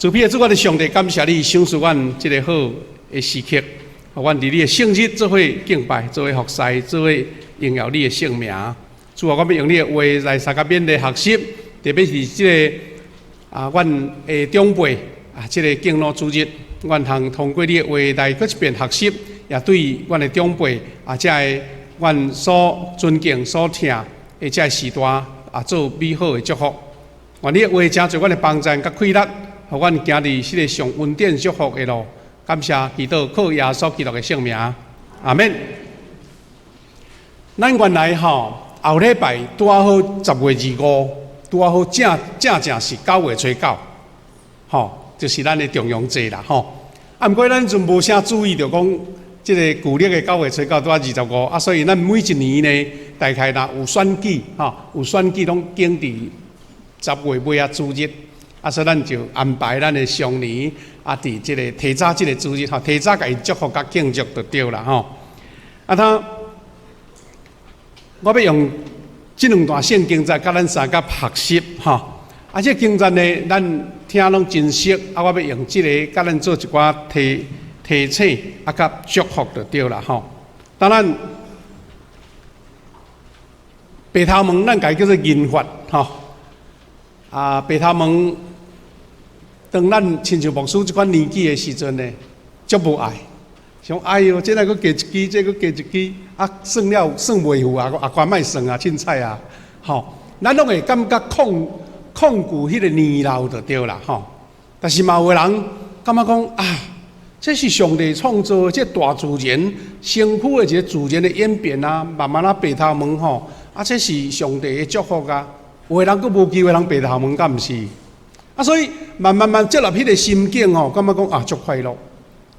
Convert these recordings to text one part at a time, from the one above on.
主彼的主，我的上帝，感谢你赏赐阮这个好的时刻，互阮伫你的圣日做伙敬拜，做伙服侍，做伙荣耀你的圣名。主啊，我要用你的话来三甲勉励学习，特别是这个阮的长辈这个敬老主日，阮通过你的话来搁一遍学习，也对阮的长辈这个阮所尊敬、所听的这个时段做美好的祝福。愿你的话成做阮的帮助甲快乐。互阮行伫这个上恩典祝福的路，感谢祈祷靠耶稣基督的圣名，阿免。咱原来后礼拜拄好10月25，拄好正是9月初9，就是咱的重阳节啦毋过咱就无啥注意到讲，这个旧历的9月初9拄啊25，所以咱每一年呢，大概若有选举有选举拢经伫10月尾主日。所以咱就安排咱的上年伫这个提早这个主日提早甲伊祝福甲庆祝就对啦我要用这两段圣经在甲咱三甲学习这经章呢，咱听拢真熟我要用这个甲咱做一寡提醒甲祝福就对啦当然，白头毛咱家叫做银发白头毛。当咱亲像牧师这款年纪的时阵呢，足无爱，想哎哟，这个搁加一支，这个加一支，算了算袂赴看卖算凊彩咱拢会感觉抗拒迄个年老就对啦但是嘛有人感觉讲这是上帝创造的这大自然，生活的一个自然的演变慢慢白头毛这是上帝的祝福有的人搁无机会人白头毛，敢毋是？所以慢慢接纳迄个心境感觉讲足快乐。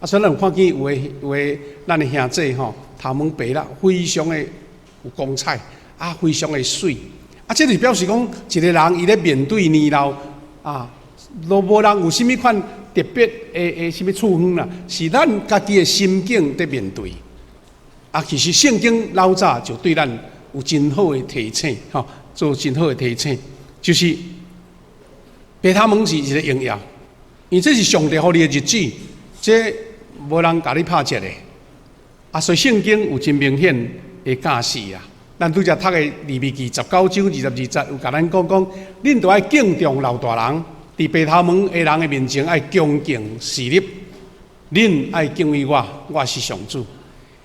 所以咱有看见有的咱的兄弟头毛白啦，非常的有光彩非常的水这就表示讲一个人伊咧面对年老都无人有甚物款特别的甚物处分啦，是咱家己的心境在面对其实圣经老早就对咱有真好的提醒做真好的提醒，就是白头毛是一个荣耀，因为这是上帝给你的日子，这无人甲你拍折的所以圣经有真明显的教示咱拄则读的利未记19章22节有甲咱讲，恁着爱敬重老大人，伫白头毛的人的面前爱恭敬侍立，恁爱敬畏我，我是上主。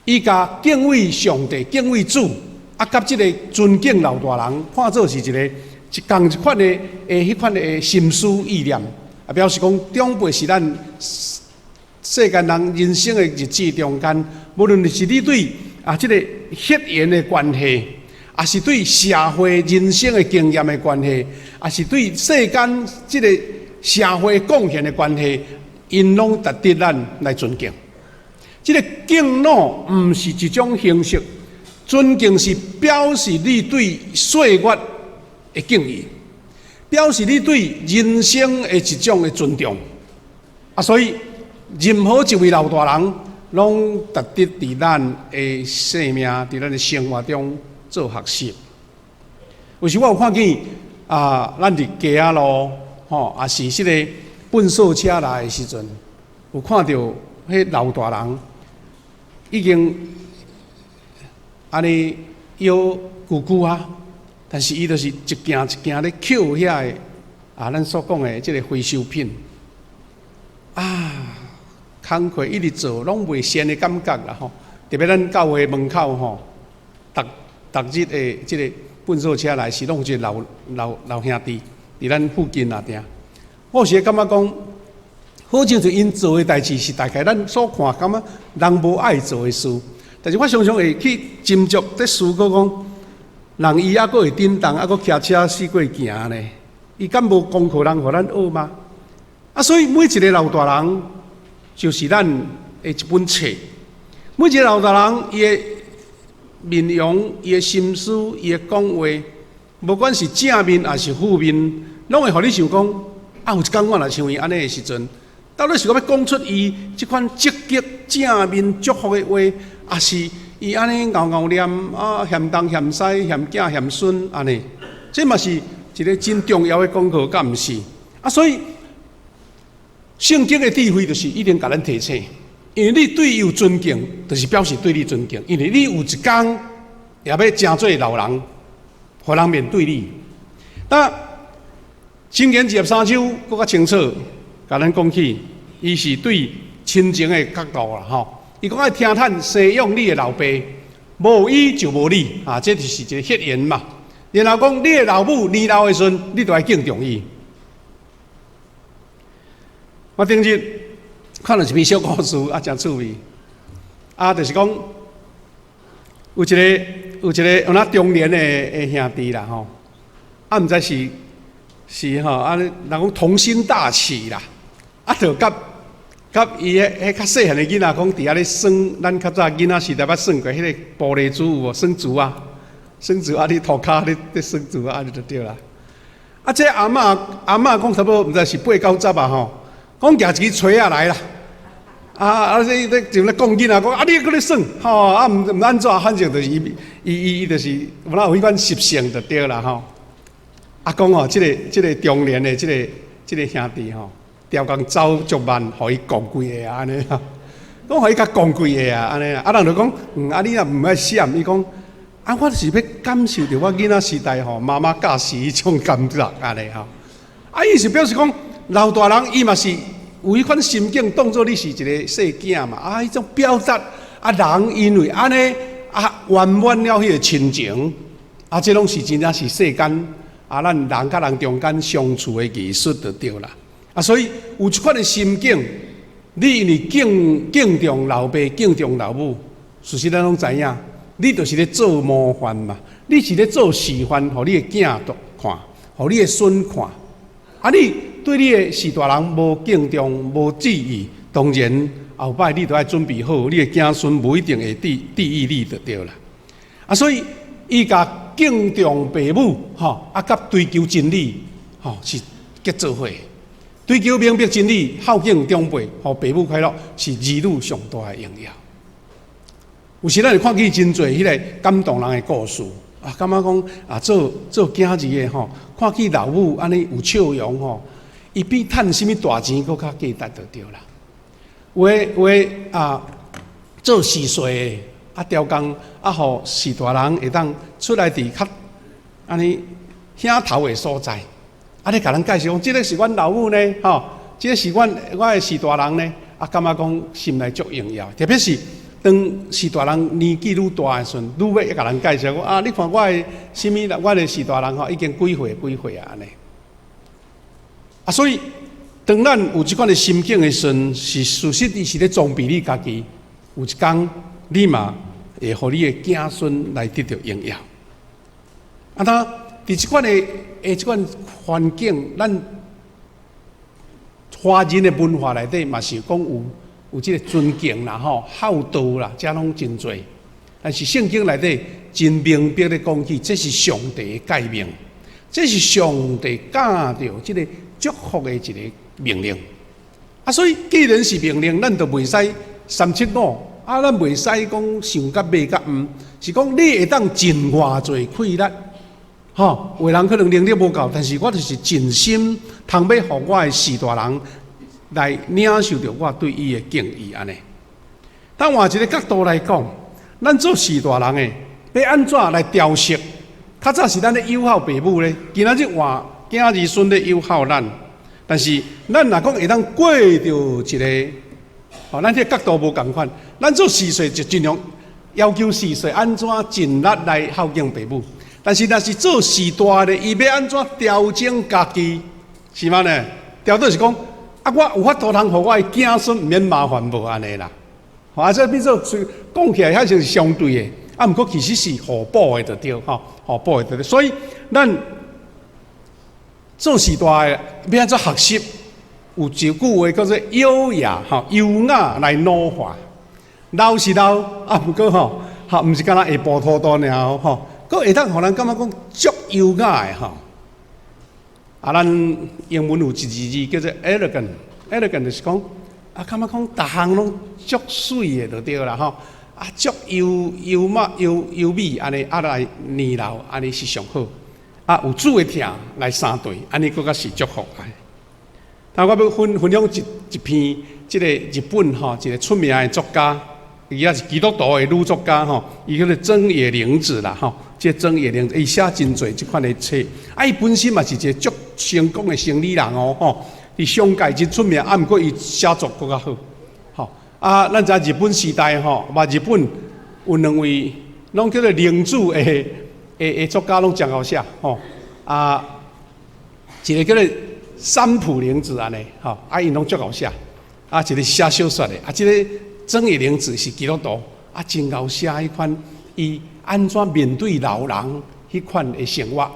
伊甲敬畏上帝、敬畏主甲这个尊敬老大人，看做是一款的迄款的心思意念表示讲长辈是咱世间人人生的日子中间，无论是你对这个血缘的关系，是对社会人生的经验的关系，是对世间这个社会贡献的关系，因拢值得咱来尊敬。这个敬老不是一种形式，尊敬是表示你对岁月的敬意，表示你对人生的一种的尊重所以任何一位老大人拢值得伫咱的生命、伫咱的生活中做学习。有时我有看见咱伫街路也是这个粪扫车来的时阵，有看到迄老大人已经安尼腰鼓鼓但是伊就是一件一件咧捡遐个咱所讲的这个回收品工课一直做，拢袂闲的感觉啦特别咱教会门口逐日的这个粪扫车来是拢一个老兄弟伫咱附近定。我有时感觉讲，好像就因做的代志是大概咱所看感觉人无爱做的事，但是我常常会去斟酌在思考讲。人伊还佫会振动，还佫骑车四过行呢？伊敢无功课人互咱学吗？所以每一个老大人就是咱的一本册。每一个老大人，伊的面容、伊的心思、伊的讲话，无管是正面还是负面，拢会互你想讲有一天我若像伊安尼的时阵，到底是要讲出伊即款积极、正面、祝福的话，还是？伊安尼咬咬念嫌东嫌西嫌囝嫌孙安尼，这嘛是一个真重要的功课，敢毋是？所以圣经的智慧就是一定甲咱提醒，因为你对伊有尊敬，就是表示对你尊敬，因为你有一天也要成做老人，互人面对你。那箴言23章更较清楚，甲咱讲起，伊是对亲情的角度啦，吼。伊讲爱听叹生养你的老爸，无伊就无你啊，这就是一个血缘嘛。然后讲你的老母年老的时阵，你都要敬重伊。我顶日看了一篇小故事，啊，真趣味。啊，就是讲有一个有那中年的兄弟啦，吼，啊，毋知是吼，啊，人讲童心大起啦，啊，就甲伊迄较细汉的囡仔讲，伫遐咧耍，咱较早囡仔时代捌耍过迄个玻璃珠有无？耍珠啊，你涂骹咧耍珠啊，就对啦。啊，这阿嬷讲差不多，毋知是8、9十啊，吼。讲举一支锤啊来啦，这就咧讲囡仔讲，你搁咧耍，吼毋安怎，反正就是伊就是有哪有迄款习性就对啦吼。啊讲吼，这个中年的这个兄弟吼，调工走足慢，互伊讲几个安尼啊，讲互伊甲讲几个啊安尼啊，人就讲，你若毋爱闪，伊讲，我是要感受着我囡仔时代吼，妈妈教示迄种感觉安尼吼，伊是表示讲。老大人伊嘛是有迄款心境，当作你是一个细囝嘛，迄种表达人因为安尼圆满了迄个亲情，这拢是真正是世间咱人甲人中间相处的艺术就对啦。所以有一款的心境，你因为敬重老爸、敬重老母，事实咱拢知影，你就是咧做模范嘛，你是咧做示范，互你的囝看，互你的孙看，你。对你的是大人无敬重、无注意，当然后摆你都要准备好，你的子孙无一定会注意你就对啦。所以伊甲敬重父母，甲追求真理，是结做伙。追求明白真理，孝敬长辈，互父母快乐，是儿女上大的荣耀。有时咱会看见真侪迄个感动人的故事。感觉讲做囝儿的看见老母安尼有笑容伊比趁什么大钱搁较价值就对啦。有做事岁调工互士大人会当出来伫较安尼乡头的所在，你甲人介绍讲，这个是阮老母呢，这个是我的士大人呢，感觉讲心内足荣耀，特别是。当士大人年纪愈大的时阵，愈要甲人介绍讲你看我的什么？我的士大人已经几岁啊安尼。所以当咱有这款的心境的时阵，是事实你是咧装备你家己，有一天你嘛会互你的子孙来得到荣耀。伫这款的这款环境，咱华人的文化内底嘛是讲有这个尊敬啦、孝道啦，这拢真多。但是圣经内底真明白的讲起，这是上帝的诫命，这是上帝教着这个祝福的一个命令。所以既然是命令，咱就袂使375，咱袂使讲想甲卖甲是讲你会当尽偌济气力，有人可能能力无够，但是我就是尽心，通要互我的士大人。来领受着我对伊的敬意安尼。但换一个角度来讲，咱做士大人的，要安怎来调适？较早是咱咧友好父母咧，今仔日换囝儿孙咧友好咱。但是咱若讲会当过着一个，咱这角度无共款。咱做4岁就尽量要求4岁安怎尽力来孝敬父母。但是若是做士大的，伊要安怎调整家己？是吗呢？调整是讲。我有法度通，互我的子孙毋免麻烦无安尼啦。这变做讲起来，遐就是相对的。毋过其实是互补的，就对，互补的就对。所以咱做士大的要安怎学习？有一句话叫做优雅、优雅来老化。老是老，毋过毋是干那下步拖拖尔佫会当互人感觉讲足优雅的咱英文有一字叫做 elegant，elegant 就是讲感觉讲逐项拢足水的就对啦足优美安尼来年老安尼是上好有主的听来相对安尼佫较是祝福那我要分享一篇，即个日本一个出名的作家，伊也是基督徒的女作家伊叫做增野玲子啦即增野玲子，伊写真侪即款的册。伊本身嘛是一个足成功的生理人伫商界真出名，毋过伊写作更较好。咱知日本时代日本有2位，拢叫做玲子的作家，拢真好写一个叫做三浦玲子安尼因拢足好写一个写小说的这个增野玲子是基督徒真好写迄款伊安怎面对老人迄款的生活。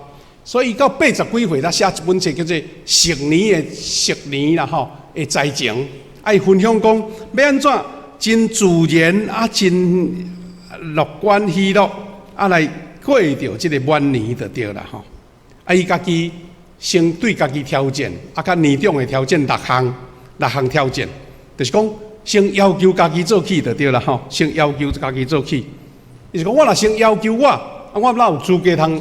所以伊到80几岁，他写一本册叫做《10年的10年》啦的灾情，伊分享讲要安怎真自然真乐观喜乐来过着即个晚年就对啦伊家己先对家己挑战较年长的挑战6项挑战，就是讲先要求家己做起就对啦先要求家己做起。伊是讲我若先要求我哪有资格通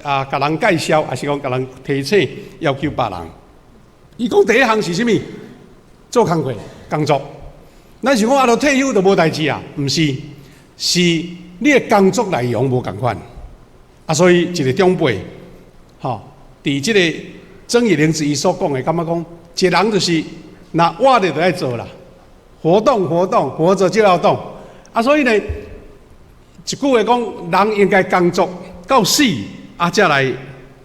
甲人介绍，还是讲甲人提醒要求别人？伊讲第一项是啥物？做工课工作。咱想讲退休就无代志啊？毋是，是你的工作内容无共款所以一个长辈伫即个增野玲子伊所讲的，感觉讲一个人就是若活着就爱做啦，活动，活着就要动所以呢。一句话讲，人应该工作到死才来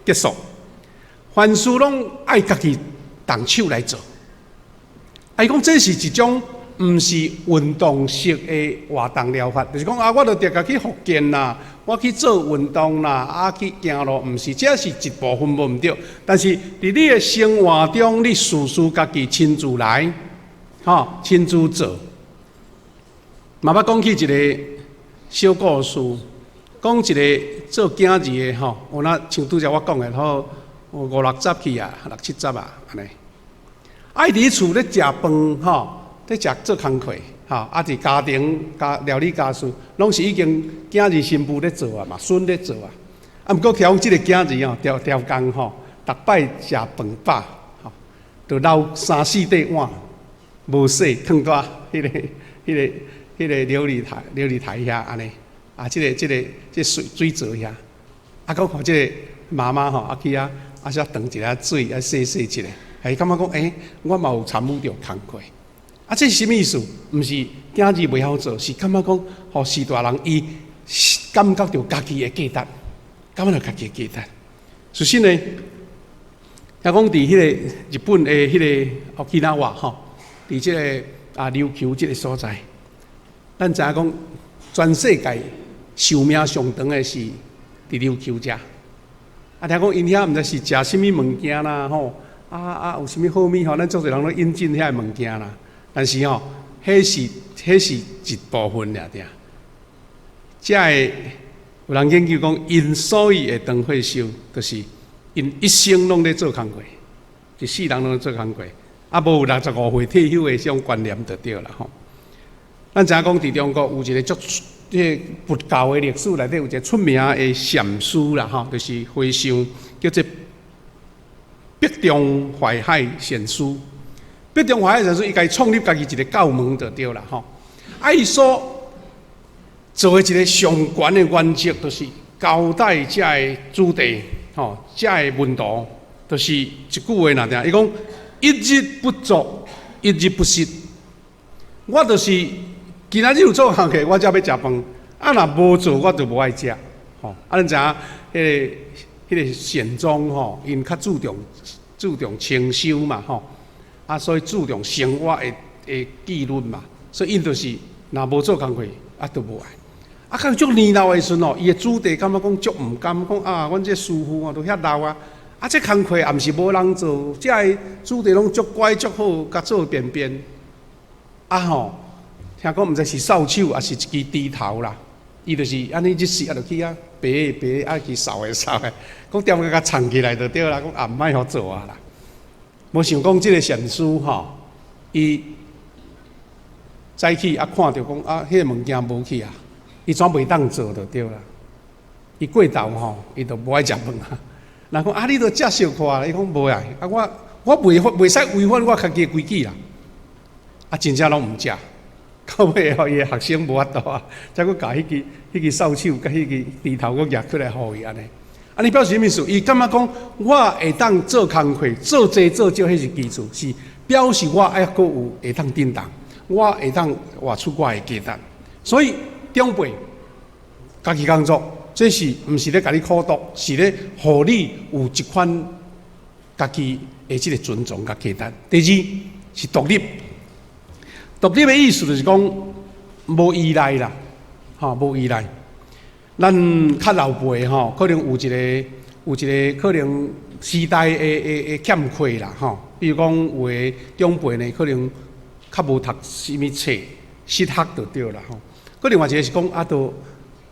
结束。凡事拢爱家己动手来做。伊讲这是一种毋是运动式的活动疗法，就是讲我著定去复健啦，我去做运动啦，去行路，毋是，这是一部分无毋对。但是伫你的生活中，你事事家己亲自来，亲自做。嘛要讲起一个小故事，讲一个做囝儿的有那像拄则我讲的5、60去6、70安尼。伫厝咧食饭咧食做工课伫家庭料理家事，拢是已经囝儿媳妇咧做嘛，孙咧做毋过调即个囝儿调工逐摆食饭饱就留3、4块碗无洗，放在迄个琉璃台遐安尼即个水槽遐讲看即个妈妈去则断一下水洗一下，感觉讲我嘛有参与着工课这是啥物意思？毋是囝儿袂晓做，是感觉讲是大人伊感觉着家己的价值，感觉着家己的价值。首先呢，也讲伫迄个日本的迄个沖縄伫即个琉球即个所在。咱知影讲，全世界寿命上长的是伫琉球遮。听讲因遐毋知是食啥物物件啦有啥物好物咱足侪人咧引进遐物件啦。但是迄是一部分尔。遮个有人研究讲，因所以会长退休，就是因一生拢咧做工课，一世人拢咧做工课，无有65岁退休的迄种观念就对啦咱知影讲，伫中国有一个佛教的历史内底有一个出名的禅师啦就是和尚，叫做北中淮海禅师。北中淮海禅师伊家创立家己一个教门就对啦伊所做的一个上悬的原则，就是交代遮个子弟遮个门徒，就是一句话若定，伊讲一日不作，一日不食。我就是今仔日有做工课，我才要食饭。若无做，我就无爱食。咱知影迄个禅宗因较注重清修嘛所以注重生活的纪律嘛，所以因就是若无做工课都无爱。到足年老的时阵伊的子弟感觉讲足毋甘，讲阮这师傅都遐老这工课也毋是无人做，这个子弟拢足乖足好，甲做便便听讲毋知是扫帚，还是一支猪头啦。伊就是安尼日时就去白去扫的，讲踮个甲藏起来就对啦。讲毋歹好做啦。无想讲即个禅师伊早起看到讲迄个物件无去伊怎袂当做就对啦。伊过昼伊就无爱食饭人讲你都遮小看，伊讲无啊，我袂使违反我家己的规矩啦。啊，真正拢毋食，到尾吼伊的学生无法度啊，才佫甲迄支扫帚甲迄支猪头佫夹起来互伊安尼。安尼表示啥物事？伊感觉讲我会当做工课，做济做少，迄是基础，是表示我还佫有会当振动，我会当活出我的价值。所以长辈家己工作，这是毋是咧甲你苦读，是咧互你有一款家己的即个尊重甲价值。第二是独立，独立的意思就是讲无依赖啦，无依赖。咱较老辈吼，可能有一个可能时代的欠缺啦，比如讲有的长辈呢，可能较无读什么册，失学就对啦吼。搁另外一个是讲都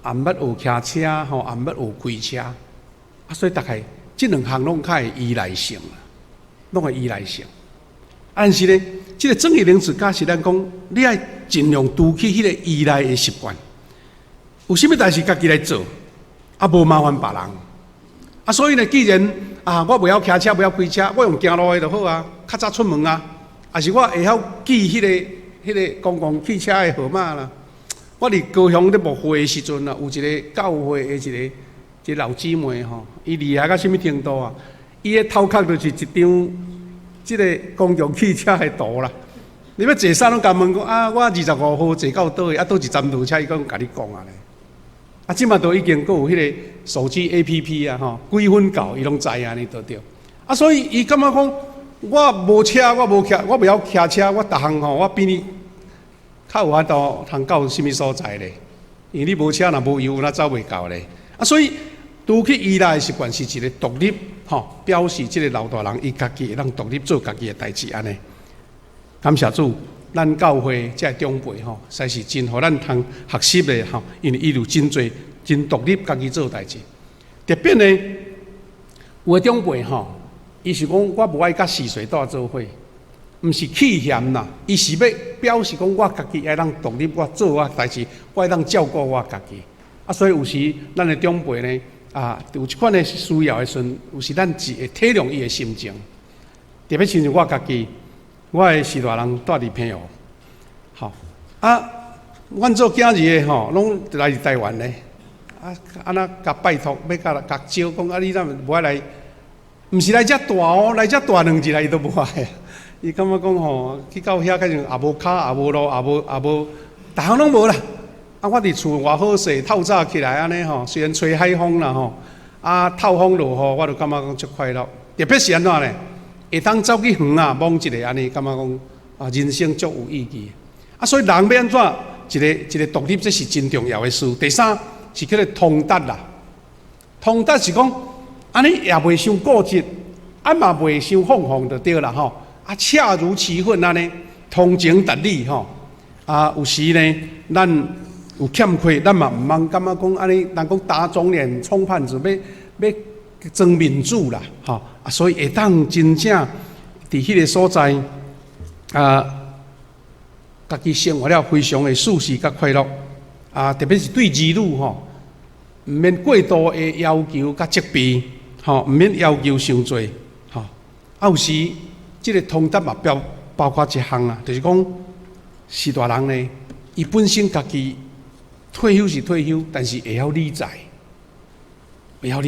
也毋捌学骑车也毋捌学开车，所以大概即两项拢较会依赖性啦，拢会依赖性。但是呢，即个正义人士假是咱讲，你爱尽量除去迄个依赖的习惯。有啥物代志家己来做，无麻烦别人。所以呢，既然我袂晓骑车，袂晓开车，我用行路的就好啊，较早出门啊。还是我会晓记迄个公共汽车的号码啦。我伫高雄咧牧会的时阵啊，有一个教会的一个老姊妹吼，伊厉害到什么程度啊？伊的头壳就是一张即个公共汽车的图啦。你要坐啥拢甲问讲我25号坐到倒位，倒一站路车，伊讲甲你讲啊咧。即马都已经佫有迄个手机 APP 啊，几分到伊拢知安尼都对。所以伊感觉讲，我无车，我袂晓骑车，我逐项我比你较有法度通到什么所在咧？因为你无车若无油，那走袂到咧。所以拄去依赖的习惯是一个独立，表示即个老大人伊家己会当独立做家己的代志安尼。感谢主。咱教会这长辈实是真互咱通学习的因为伊有真侪真独立，家己做代志。特别呢，有的长辈伊是讲我无爱甲四岁带做伙，毋是气嫌啦，伊是要表示讲我家己会当独立，我做我代志，我会当照顾我家己。所以有时咱的长辈呢有一款的需要的时阵，有时咱会体谅伊的心情。特别亲像我家己。我的四大人住伫平湖，阮做囝儿的拢来自台湾咧，安那甲拜托，要甲招讲你怎无爱来？毋是来遮住来遮住2日来伊都无爱。伊感觉讲去到遐，可能也无脚，也无路，也无，逐项拢无啦。我伫厝偌好势，透早起来安尼虽然吹海风啦透风落雨，我就感觉讲足快乐。特别是安怎呢？会当走去远望一个安尼，感觉讲人生足有意义。所以人要安怎一个独立，这是真重要的事。第三是叫做通达啦，通达是讲安尼也袂伤固执，嘛袂伤放放就对啦恰如其分安尼，通情达理有时呢，咱有欠缺，咱嘛毋通感觉讲安尼，人讲打肿脸充胖子，要装民主啦所以会当真正伫迄个所在家己生活了非常的舒适甲快乐特别是对儿女毋免过度的要求甲责备毋免要求伤多有时即个通达嘛包括一项就是讲是大人呢，伊本身家己退休是退休，但是会晓理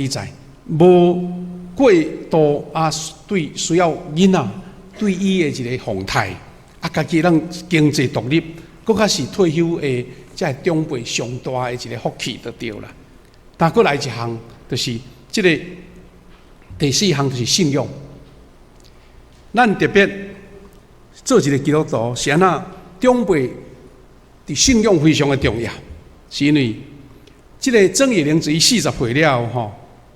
财，无过度对需要囡仔对伊的一个风态家己让经济独立，佫较是退休的这长辈上大的一个福气就对啦。但佫来一项，就是即个第4项就是信用。咱特别做一个基督徒，是安那长辈的信用非常的重要，是因为即个正义人子伊40岁了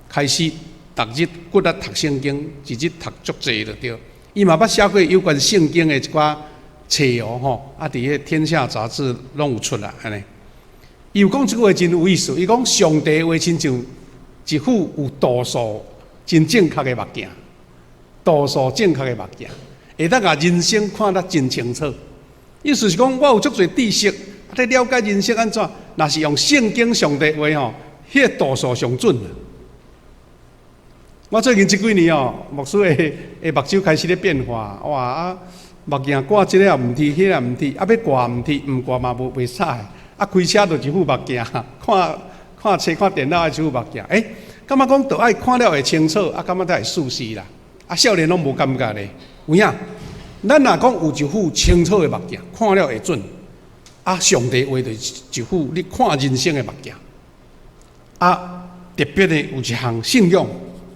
开始。逐日骨力读圣经，一日读足济就对。伊嘛捌写过有关圣经的一寡册伫迄《天下》杂志拢有出来安尼。伊有讲即句话真有意思，伊讲上帝话亲像一副有度数真正确的目镜，会当甲人生看得真清楚。意思是讲，我有足侪知识，在了解人生安怎，若是用圣经上帝话迄个度数上准。我最近这几年哦，牧师的目睭开始咧变化，哇啊！目镜挂这个也毋剃，迄个也毋剃，啊要挂毋剃，毋挂嘛袂使。啊开车就一副目镜，看册看电脑爱一副目镜。感觉讲都爱看了会清楚，啊感觉都会舒适啦。啊少年拢无感觉咧，有影？咱若讲有一副清楚的目镜，看了会准。啊上帝话就是一副你看人生的目镜。啊特别的有一项信仰。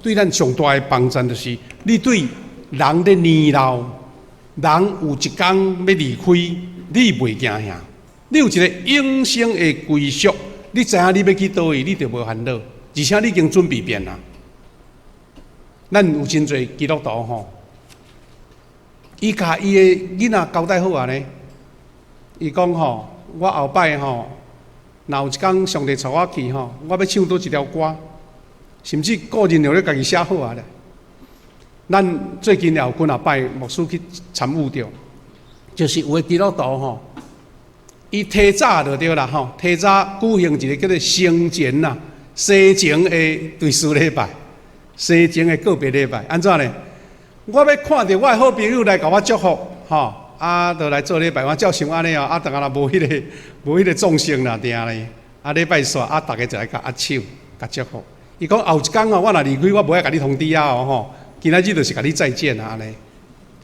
对咱上大的帮助，就是你对人的年老，人有一天要离开，你袂惊吓。你有一个永生的归宿，你知影你要去倒位，你就无烦恼，而且你已经准备遍啦。咱有真侪基督徒吼，伊甲伊的囡仔交代好啊呢，伊讲吼，我后摆吼，若有一天上帝带我去吼，我要唱倒一条歌。甚至个人就咧家己写好啊咧。咱最近也有几啊摆牧师去参悟着，就是有个基督徒吼，伊提早就对啦吼，提早举行一个叫做生前呐、生前的对事礼拜，生前的告别礼拜，安怎呢？我要看到我的好朋友来甲我祝福，吼，就来做礼拜，我照想安尼哦，当然无迄个众生啦，定咧，礼拜煞，大家就来甲握手，甲祝福。伊讲后一天哦，我若离开，我无爱甲你通知啊哦吼，今仔日就是甲你再见啊安尼。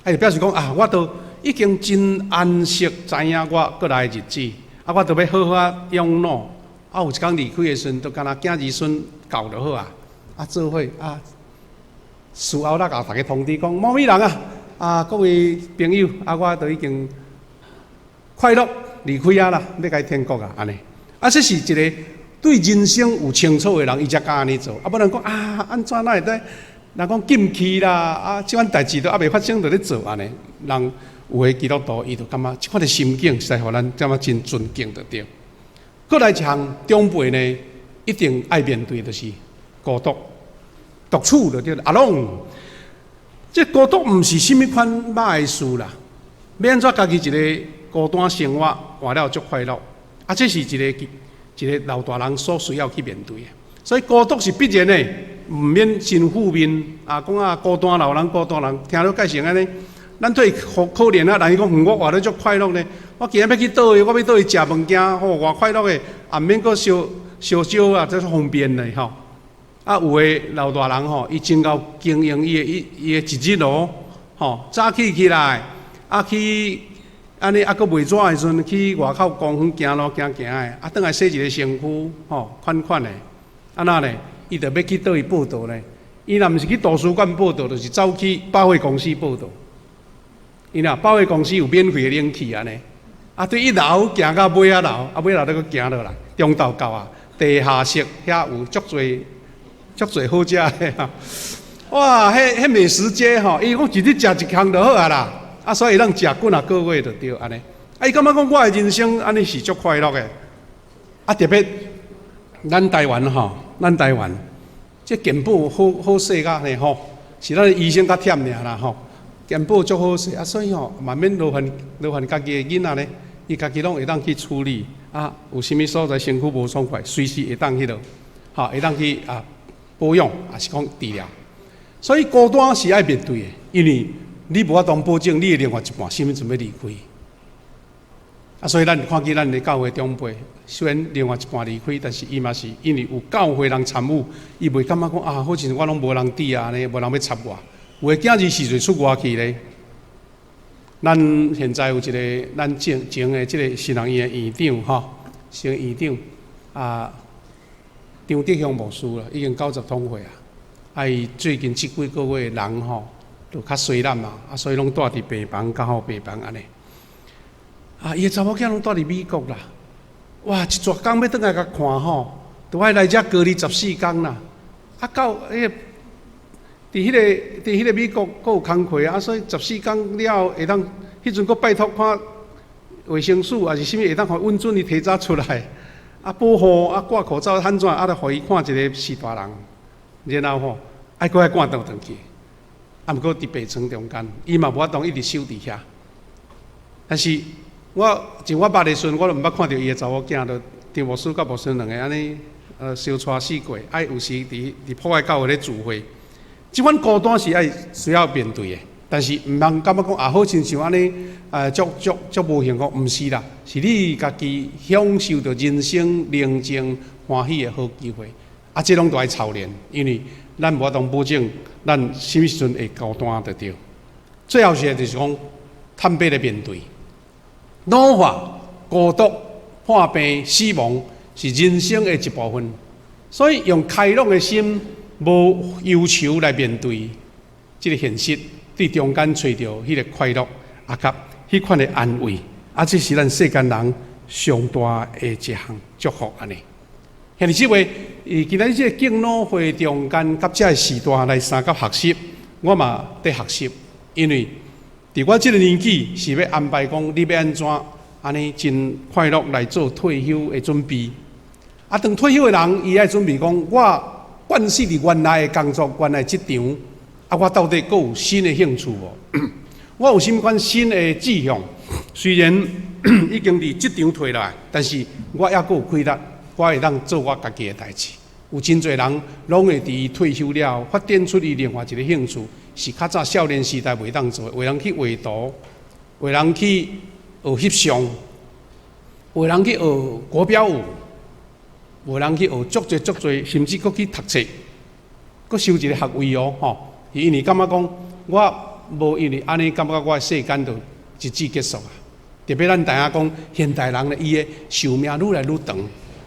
就表示讲我都已经真安息，知影我过来的日子，我都要好好养老。有一天离开的时阵，都干那囝儿孙教就好啊。做伙事后咱甲大家通知讲，某某人各位朋友我都已经快乐离开啦，要甲天国安尼。这是一个。对人生有清楚的人，伊才敢安尼做。不能讲安怎哪会得？若讲禁忌啦，即款代志都未发生，就咧做安尼。人有诶基督徒，伊就感觉即款的心境，实在互咱感觉真尊敬着对。过来一项长辈呢，一定爱面对，就是孤独、独处着对了。拢，这孤独毋是甚物款歹的事啦。要安怎家己一个孤单生活，活了足快乐。这是一个老大人所需要去面对的，所以孤独是必然的，毋免真负面讲孤单老人、孤单人，听到介成安尼，咱对可怜啊！人伊讲，我活得足快乐呢，我今日要去倒位，我要倒去食物件，偌快乐的，也毋免搁烧烧这是方便的吼。有诶老大人吼，伊真够经营伊的一日咯，吼，早起来去。安尼阁袂热的时阵，去外口公园行路行的，转来洗一个身躯，款的，那呢？伊就要去倒去报道呢？伊若毋是去图书馆报道，就是走去百货公司报道。伊若百货公司有免费的冷气安尼，对一楼行到尾仔楼，尾楼再阁行落来，中昼到地下室遐有足侪好食的哇！迄美食街吼，伊讲一日食一项就好啦。所以咱食几个月就对安尼。伊感觉讲我的人生安尼是足快乐的。特别咱台湾吼，这健保好势甲呢吼，是咱医生较忝尔啦吼。健保足好势所以慢慢劳烦家己的囡仔呢，伊家己拢会当去处理有啥物所在身躯无爽快，随时会当迄落，会当去保养，也是讲治疗。所以孤单是爱面对的，因为。你无法当保证你的另外一半什么阵要离开，所以咱看见咱的教会长辈，虽然另外一半离开，但是伊嘛是因为有教会人参与，伊袂感觉讲好像我拢无人知呢，无人要插我。有的囝儿时阵出外去咧，咱现在有一个咱前的这个新人院的院长新院长张德雄牧师啦，已经90通岁伊最近这几个月人就较衰烂嘛，所以拢住伫病房、较好病房安尼。伊个查某囝拢住伫美国啦，哇！一撮工要倒来甲看都爱来遮隔离14天啦。到伫迄个美国阁有工课所以14天了后会当，迄阵阁拜托看卫生署还是啥物会当互稳准伊提早出来，保护挂口罩安怎来互伊看一个死大人，然后阁爱赶倒转去。毋过伫病床中间，伊嘛无法当一直守伫遐。但是我捌的时阵，我都毋捌看到伊的查某囝，就张牧师甲牧师两个安尼相带死过，有时伫破坏教会咧聚会，即款孤单是需要面对的，但是毋通感觉讲好亲像安尼，足无幸福，毋是啦，是你家己享受到人生宁静欢喜的好机会。这拢都爱操练，因为咱无法通保证咱什么时阵会孤单得到。最后是就是讲坦白的面对，老化、孤独、患病、死亡是人生的一部分，所以用开朗的心。无忧愁来面对这个现实，对中间找到迄个快乐，甲迄款的安慰，这是咱世间人上大的一项祝福安尼。现即位，今仔这个敬老会中间，甲这个时代来参加学习，我嘛在学习，因为伫我这个年纪是要安排讲你要安怎安尼真快乐来做退休的准备。当退休的人，伊爱准备讲我。惯势伫原来的工作，原来职场，我到底阁有新的兴趣无？我有甚款新的志向？虽然已经伫职场退来，但是我还阁有开力，我会当做我家己的代志。有真侪人拢会伫退休了，发展出伊另外一个兴趣，是较早少年时代袂当做，为人去画图，为人去学翕相，为人去学国标舞。有人去学足侪，甚至阁去读册，阁修一个学位哦，吼！因为感觉讲，我无因为安尼，感觉我的世间就一次结束啊。特别咱大家讲，现代人咧，伊的寿命愈来愈长，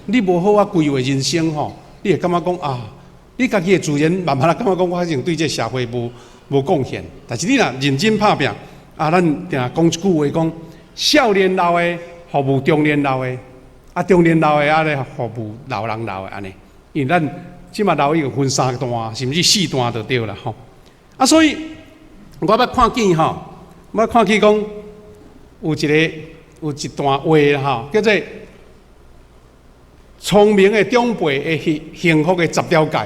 你无好规划人生吼，你会感觉讲啊，你家己的自然慢慢感觉讲，我好像对这社会无贡献。但是你若认真拍拼，咱定讲一句话讲，少年老的服务中年老的。中年老的咧服务老人老的安尼，因为咱即马老已经分3段，甚至4段就对啦吼。所以我要看见吼，我要看见讲有一段话啦吼，叫做聪明的长辈的幸福的10条戒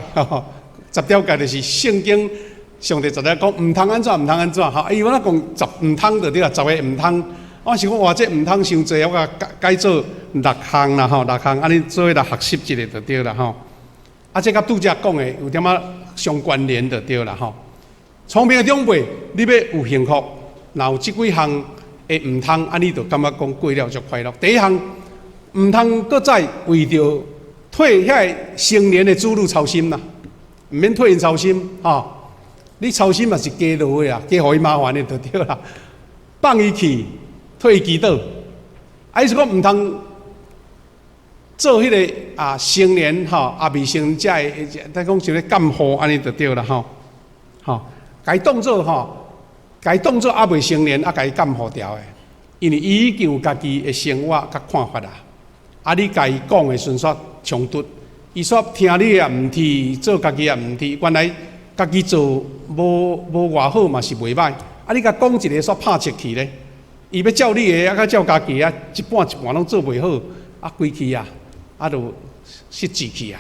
，10条戒就是圣经上帝实在讲，毋通安怎，毋通安怎吼。伊我讲毋通就对啦，10个毋通。我是讲话这毋通伤济，我改做6项啦吼，6项安尼做来学习一个就对啦吼。这甲拄则讲的有点仔相关联就对啦吼。聪明的长辈，你要有幸福，若有即几项的毋通，你就感觉讲过了就快乐。第一项毋通搁再为着替遐成年的子女操心啦，毋免替因操心吼。你操心嘛是加落的啦，加互伊麻烦的就对啦，放伊去。退祈祷，意思讲毋通做迄个成年吼未成年者的，咱讲像咧干货安尼就对啦吼，该当做未成年，该干货掉的，因为伊已经有家己的生活甲看法啦。你甲伊讲的顺续冲突，伊说听你也毋听，做家己也毋听，原来家己做无偌好嘛是袂歹。你甲讲一个煞拍切去咧。伊要照你的，甲照家己啊，一半拢做袂好，规气就失志去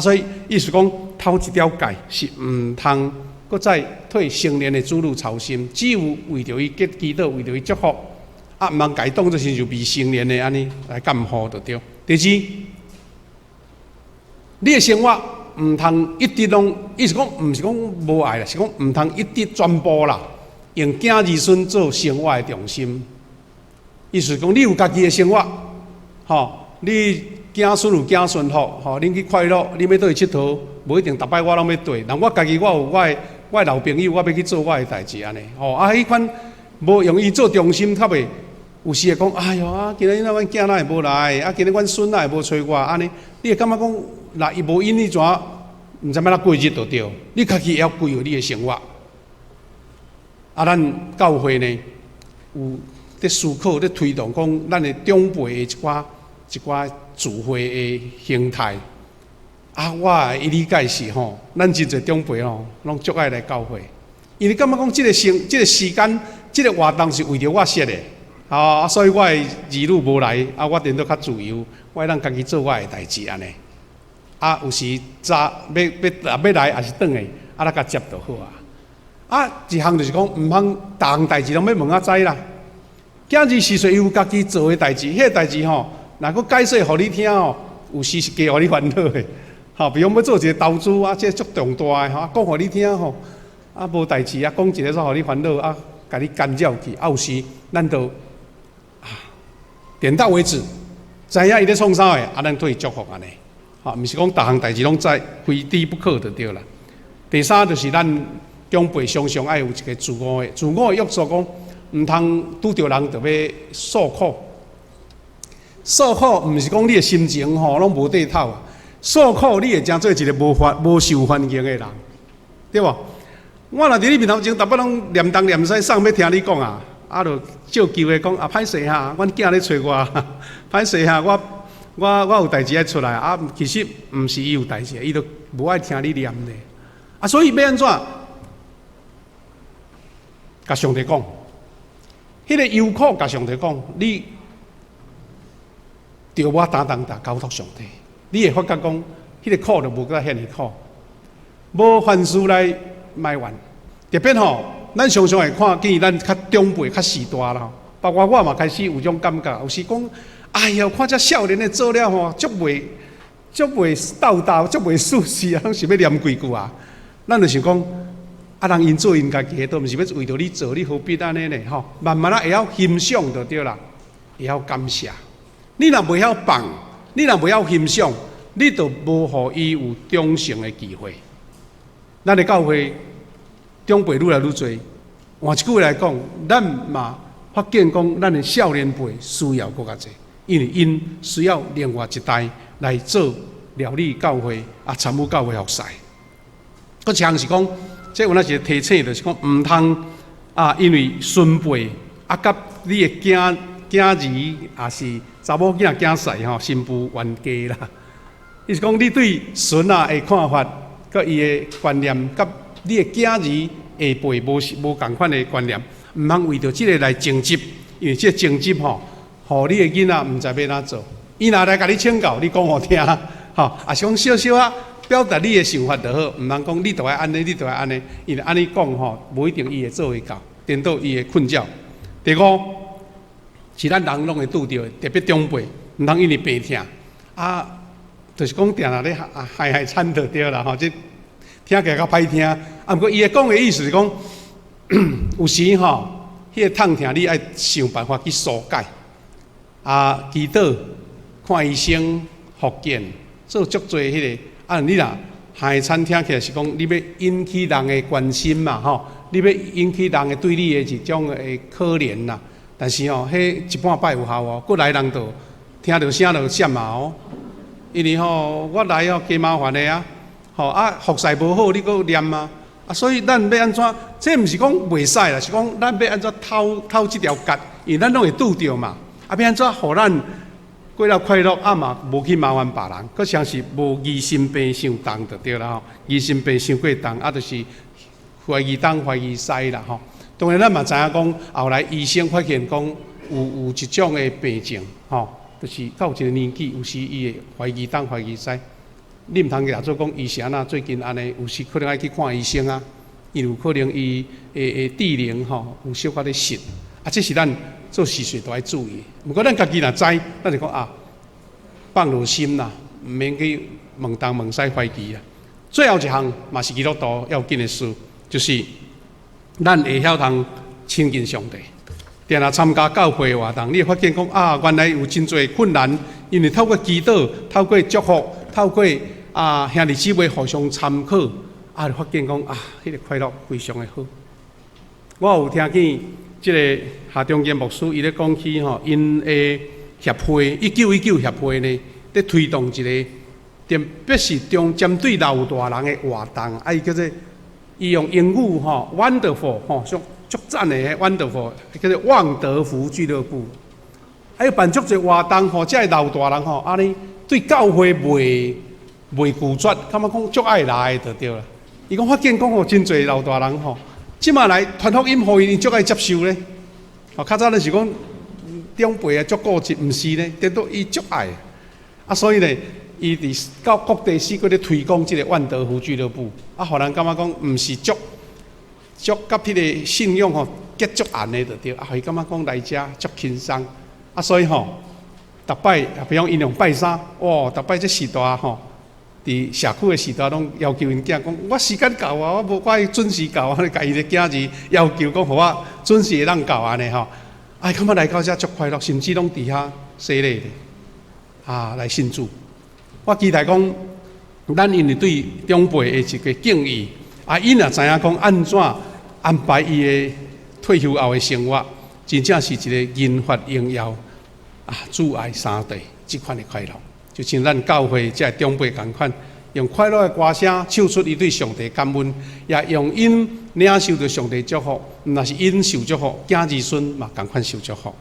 所以意思讲，头一条戒是毋通搁再替成年的子女操心，只有为着伊结祈祷，为着伊祝福，毋通家当作亲像未成年的安尼来干好就对。第二，你的生活毋通一直拢，意思讲毋是讲无爱啦，是讲毋通一直全部啦。用囝儿孙做生活的重心，意思讲你有家己的生活，你囝孙有囝孙福，恁去快乐，你要倒去佚佗，无一定逐摆我拢要对。但我家己我有我的老朋友，我要去做我的代志安尼，迄款无用伊做重心，较袂有时会讲，哎哟今日阮囝哪会无来，今日阮孙哪会无找我安尼，你会感觉讲，若伊无因你怎，毋知要哪过日就对，你家己也要规划你的生活。咱教会呢有在思考、在推动，讲咱的长辈的一寡聚会的形态。我的理解是咱真侪长辈拢足爱来教会，因为感觉讲这个时间、这个活动是为着我设的，所以我的儿女无来，我变得较自由，我当家己做我的代志安尼。有时早要来，还是转去，咱甲接就好一项就是讲，毋通逐项代志拢要问知啦。囝儿4岁有家己做的代志，迄个代志若佫解释互你听有时是加互你烦恼的。吼，比如要做一个投资啊，这足重大的吼，讲互你听吼，啊无代志啊，讲一个煞互你烦恼啊，甲你干扰去，啊有时咱就点到为止，知影伊咧创啥的，咱对伊祝福安尼，吼，毋是讲逐项代志拢在非滴不可就对啦。第三就是咱长辈常常爱有一个自我的约束，讲毋通拄着人就要诉苦。诉苦毋是讲你的心情吼拢无底透啊，诉苦你会真做一个无受欢迎的人，对无？我若伫你面头前，逐摆拢念东念西，送要听你讲啊，啊，就借机会讲啊，歹势哈，阮囝咧找我，歹势哈，我有代志爱出来啊，其实毋是伊有代志，伊都无爱听你念咧，啊，所以要安怎？甲上帝讲，迄个忧苦甲上帝讲，你着我担当交托上帝，你会发觉讲，迄个苦就无甲遐尼苦，无凡事来埋怨。特别吼，咱常常会看见咱较长辈、较时大啦，包括我嘛开始有种感觉，有时讲，哎呀，看这少年的做了吼，足袂斗，足袂舒适啊，拢是要念几句啊。咱就想讲，啊，人因做因家己的，都毋是要为着你做，你何必安尼呢？吼，慢慢啊会晓欣赏就对啦，会晓感谢。你若袂晓放，你若袂晓欣赏，你就无互伊有忠诚的机会。咱的教会长辈愈来愈多，换一句话来讲，咱嘛发现讲，咱的少年辈需要更较侪，因为因需要另外一代来做料理教会啊，参与教会服侍。佫一项是讲，这有那一个提醒，就是讲毋通啊，因为孙辈啊，甲你的囝儿也是查某囝囝婿吼，新妇冤家啦。伊是讲你对孙啊的看法，佮伊的观念，甲你的囝儿下辈无共款的观念，毋通为着即个来争执，因为即个争执吼，互你的囡仔毋知要哪做。伊若来甲你请教，你讲互听，吼，也是讲小小啊，表达你的想法就好，毋通讲你著爱安尼，你著爱安尼，因为安尼讲吼，无一定伊会做会到，颠倒伊的困扰。第五，是咱人拢会拄着，特别长辈，毋通因为病痛啊，就是讲定定咧害惨就对啦吼，即听起来较歹听。啊，毋过伊的讲的意思是讲，有时吼，迄个痛痛你爱想办法去疏解。啊，祈祷、看医生、复健，做足多迄个。啊，你若害惨听起来是讲，你要引起人的关心嘛吼，你要引起人的对你的一种的可怜啦。但是吼，迄一半摆有效哦，过来人就听到声就闪嘛哦。因为吼，我来哦加麻烦的啊，吼啊服侍无好，你搁念啊，啊所以咱要安怎？这毋是讲袂使啦，是讲咱要安怎偷即条角，因为咱拢会拄着嘛。啊，要安怎互咱过了快乐啊嘛，无去麻烦别人，佫像是无疑心病伤重就对啦吼，疑心病伤过重啊，就是怀疑东怀疑西啦吼。当然，咱嘛知影讲，后来医生发现讲有一种的病症，吼，就是到一个年纪，有时伊会怀疑东怀疑西。你毋通假做讲医生啊，最近安尼，有时可能爱去看医生啊，因为可能伊的智能吼有小可咧失，啊，这是咱做事事都爱注意。不过咱家己若知，咱就讲啊，放落心啦，毋免去问东问西怀疑啊。最后一项嘛是基督徒要紧的事，就是。咱会晓通亲近上帝，定下参加教会活动，你会发现讲啊，原来有真侪困难，因为透过祈祷、透过祝福、透过兄弟姊妹互相参考，啊，就发现讲啊，迄个快乐非常的好。我有听见即个夏中间牧师伊咧讲起吼，因的协会1919协会呢，咧推动一个，特别是针对老大人的活动，啊，伊叫做。伊用英语吼 ，wonderful 吼，足赞的 wonderful， 叫做旺德福俱乐部。还有办足侪活动吼，即个老大人吼，安尼对教会袂拒绝，感觉讲足爱来就对啦。伊讲发现讲吼，真侪老大人吼，即马来传福音，互因足爱接受咧。吼，较早咧是讲长辈啊足顾忌，毋是咧，颠倒伊足爱。啊，所以咧。伊伫到各地四国咧推广即个万德福俱乐部，啊，互人感觉讲毋是足甲迄个信仰吼结足暗的就对，啊，互伊感觉讲来遮足轻松，啊，所以吼，逐摆比方因用拜三，哇，逐摆这时代吼，伫社区的时代，拢要求因囝讲，我时间到啊，我会准时到啊，甲伊的囝儿要求讲，互我准时会当到安尼吼。哎，感觉来到遮足快乐，甚至拢伫遐洗礼咧，来信主。我期待讲，咱因为对长辈的一个敬意，因也知影讲安怎安排伊的退休后的生活，真正是一个银发荣耀主爱三地即款的快乐。就像咱教会这长辈同款，用快乐的歌声唱出伊对上帝感恩，也用因领受着上帝祝福，若是因受祝福，囝儿孙嘛同款受祝福。